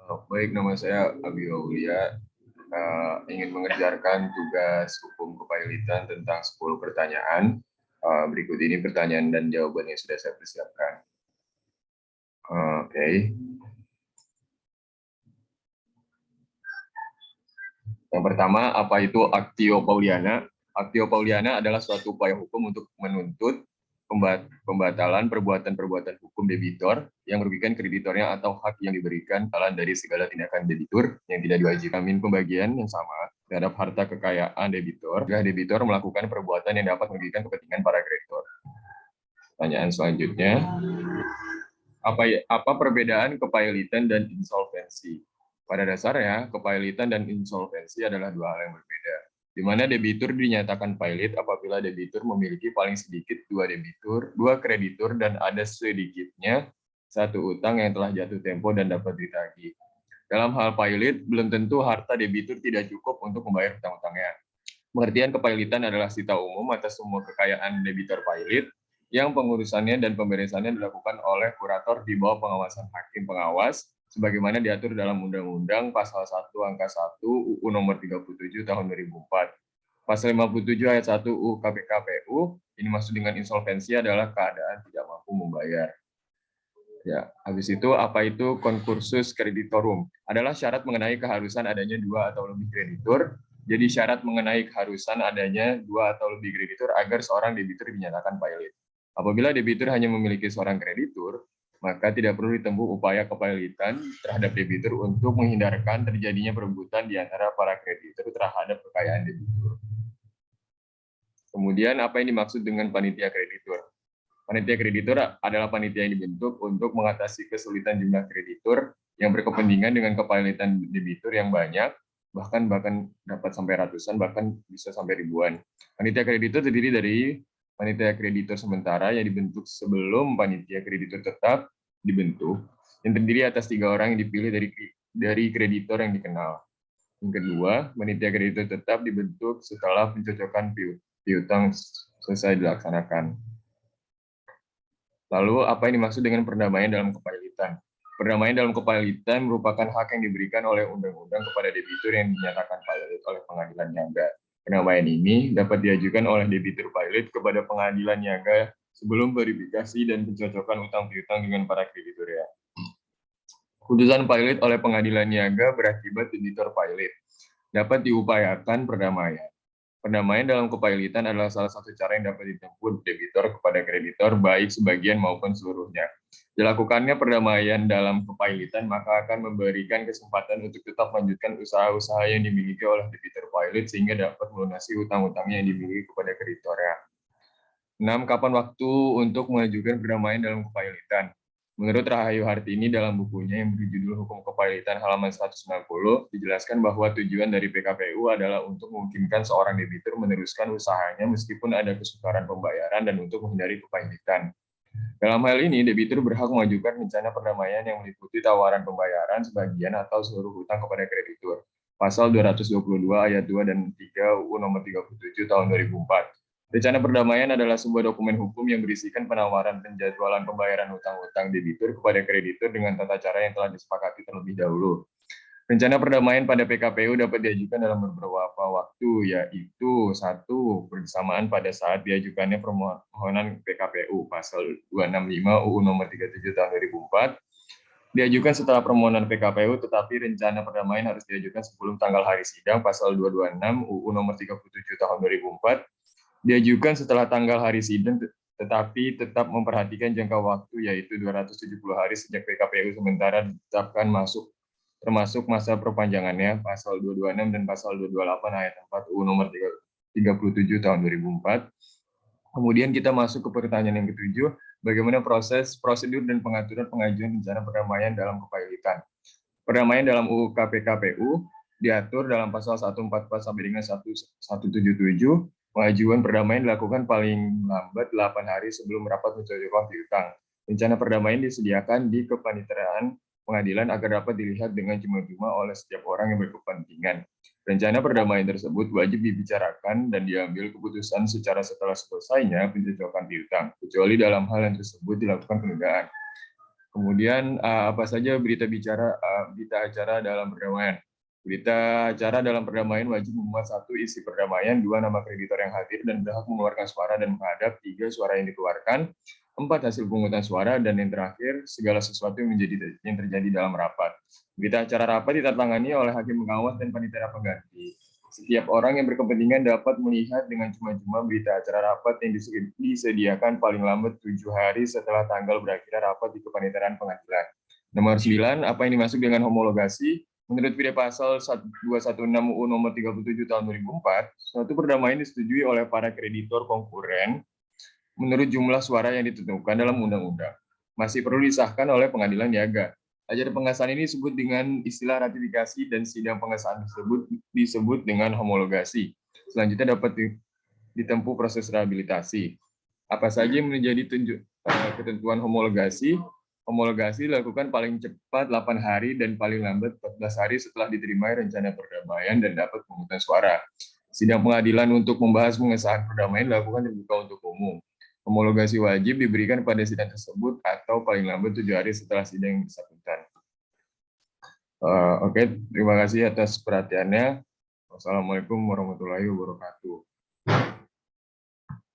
Baik, nama saya Abi Aulia. Ingin mengerjakan tugas hukum kepailitan tentang 10 pertanyaan. Berikut ini pertanyaan dan jawaban yang sudah saya persiapkan. Oke. Yang pertama, apa itu actio Pauliana? Actio Pauliana adalah suatu upaya hukum untuk menuntut pembatalan perbuatan-perbuatan hukum debitor yang merugikan kreditornya atau hak yang diberikan dari segala tindakan debitur yang tidak diwajibkan. Pembagian yang sama terhadap harta kekayaan debitor jika debitor melakukan perbuatan yang dapat merugikan kepentingan para kreditor. Pertanyaan selanjutnya, apa perbedaan kepailitan dan insolvensi? Pada dasarnya, kepailitan dan insolvensi adalah dua hal yang berbeda, di mana debitur dinyatakan pailit apabila debitur memiliki paling sedikit dua kreditur, dan ada sedikitnya satu utang yang telah jatuh tempo dan dapat ditagih. Dalam hal pailit, belum tentu harta debitur tidak cukup untuk membayar utang-utangnya. Pengertian kepailitan adalah sita umum atas semua kekayaan debitor pailit yang pengurusannya dan pemberesannya dilakukan oleh kurator di bawah pengawasan hakim pengawas sebagaimana diatur dalam Undang-Undang Pasal 1 Angka 1 UU Nomor 37 Tahun 2004. Pasal 57 Ayat 1 UU KPKPU, ini maksud dengan insolvensi adalah keadaan tidak mampu membayar. Ya, habis itu apa itu concursus creditorum? Adalah syarat mengenai keharusan adanya dua atau lebih kreditur. Jadi syarat mengenai keharusan adanya dua atau lebih kreditur agar seorang debitur dinyatakan pailit. Apabila debitur hanya memiliki seorang kreditur, maka tidak perlu ditempuh upaya kepailitan terhadap debitur untuk menghindarkan terjadinya perebutan di antara para kreditur terhadap kekayaan debitur. Kemudian apa yang dimaksud dengan panitia kreditur? Panitia kreditur adalah panitia yang dibentuk untuk mengatasi kesulitan jumlah kreditur yang berkepentingan dengan kepailitan debitur yang banyak, bahkan dapat sampai ratusan, bahkan bisa sampai ribuan. Panitia kreditur terdiri dari panitia kreditur sementara yang dibentuk sebelum panitia kreditur tetap dibentuk, yang terdiri atas 3 orang yang dipilih dari kreditor yang dikenal. Yang kedua, panitia kreditur tetap dibentuk setelah pencocokan piutang selesai dilaksanakan. Lalu, apa yang dimaksud dengan perdamaian dalam kepailitan? Perdamaian dalam kepailitan merupakan hak yang diberikan oleh undang-undang kepada debitur yang dinyatakan pailit oleh pengadilan niaga. Perdamaian ini dapat diajukan oleh debitur pailit kepada pengadilan niaga sebelum verifikasi dan pencocokan utang piutang dengan para krediturnya. Putusan pailit oleh pengadilan niaga berakibat debitur pailit. Dapat diupayakan perdamaian. Perdamaian dalam kepailitan adalah salah satu cara yang dapat ditempuh debitor kepada kreditor, baik sebagian maupun seluruhnya. Dilakukannya perdamaian dalam kepailitan, maka akan memberikan kesempatan untuk tetap melanjutkan usaha-usaha yang dimiliki oleh debitor pailit sehingga dapat melunasi utang-utangnya yang dimiliki kepada kreditornya. 6. Kapan waktu untuk mengajukan perdamaian dalam kepailitan? Menurut Rahayu Hartini dalam bukunya yang berjudul Hukum Kepailitan halaman 190, dijelaskan bahwa tujuan dari PKPU adalah untuk memungkinkan seorang debitur meneruskan usahanya meskipun ada kesukaran pembayaran dan untuk menghindari kepailitan. Dalam hal ini, debitur berhak mengajukan rencana perdamaian yang meliputi tawaran pembayaran sebagian atau seluruh hutang kepada kreditur. Pasal 222 ayat 2 dan 3 UU Nomor 37 Tahun 2004. Rencana perdamaian adalah sebuah dokumen hukum yang berisikan penawaran penjadwalan pembayaran hutang-hutang debitur kepada kreditur dengan tata cara yang telah disepakati terlebih dahulu. Rencana perdamaian pada PKPU dapat diajukan dalam beberapa waktu, yaitu 1. Bersamaan pada saat diajukannya permohonan PKPU, pasal 265 UU Nomor 37 Tahun 2004, diajukan setelah permohonan PKPU, tetapi rencana perdamaian harus diajukan sebelum tanggal hari sidang, pasal 226 UU Nomor 37 Tahun 2004, diajukan setelah tanggal hari sidang, tetapi tetap memperhatikan jangka waktu, yaitu 270 hari sejak PKPU sementara ditetapkan termasuk masa perpanjangannya, pasal 226 dan pasal 228 ayat 4 UU Nomor 37 Tahun 2004. Kemudian kita masuk ke pertanyaan yang ketujuh, bagaimana prosedur dan pengaturan pengajuan rencana perdamaian dalam kepailitan. Perdamaian dalam UU KPKPU diatur dalam pasal 144 sampai dengan 177. Pengajuan perdamaian dilakukan paling lambat 8 hari sebelum rapat pencocokan piutang. Rencana perdamaian disediakan di kepaniteraan pengadilan agar dapat dilihat dengan cuma-cuma oleh setiap orang yang berkepentingan. Rencana perdamaian tersebut wajib dibicarakan dan diambil keputusan setelah selesainya pencocokan piutang, kecuali dalam hal yang tersebut dilakukan penundaan. Kemudian apa saja berita acara dalam perdamaian? Berita acara dalam perdamaian wajib memuat 1. Isi perdamaian, 2. Nama kreditor yang hadir dan berhak mengeluarkan suara dan menghadap, 3. Suara yang dikeluarkan, 4. Hasil pemungutan suara, dan yang terakhir, segala sesuatu yang terjadi dalam rapat. Berita acara rapat ditandatangani oleh hakim pengawas dan panitia pengganti. Setiap orang yang berkepentingan dapat melihat dengan cuma-cuma berita acara rapat yang disediakan paling lambat 7 hari setelah tanggal berakhirnya rapat di kepanitiaan pengadilan. Nomor 9, apa yang dimaksud dengan homologasi? Menurut PD Pasal 216 UU Nomor 37 Tahun 2004, suatu perdamaian disetujui oleh para kreditor konkuren menurut jumlah suara yang ditentukan dalam undang-undang. Masih perlu disahkan oleh pengadilan niaga. Ajar pengesahan ini disebut dengan istilah ratifikasi dan sidang pengesahan tersebut disebut dengan homologasi. Selanjutnya dapat ditempuh proses rehabilitasi. Apa saja yang menjadi ketentuan homologasi? Homologasi dilakukan paling cepat 8 hari dan paling lambat 14 hari setelah diterima rencana perdamaian dan dapat pemungutan suara. Sidang pengadilan untuk membahas pengesahan perdamaian dilakukan terbuka untuk umum. Homologasi wajib diberikan pada sidang tersebut atau paling lambat 7 hari setelah sidang yang bersangkutan. Oke, terima kasih atas perhatiannya. Wassalamualaikum warahmatullahi wabarakatuh.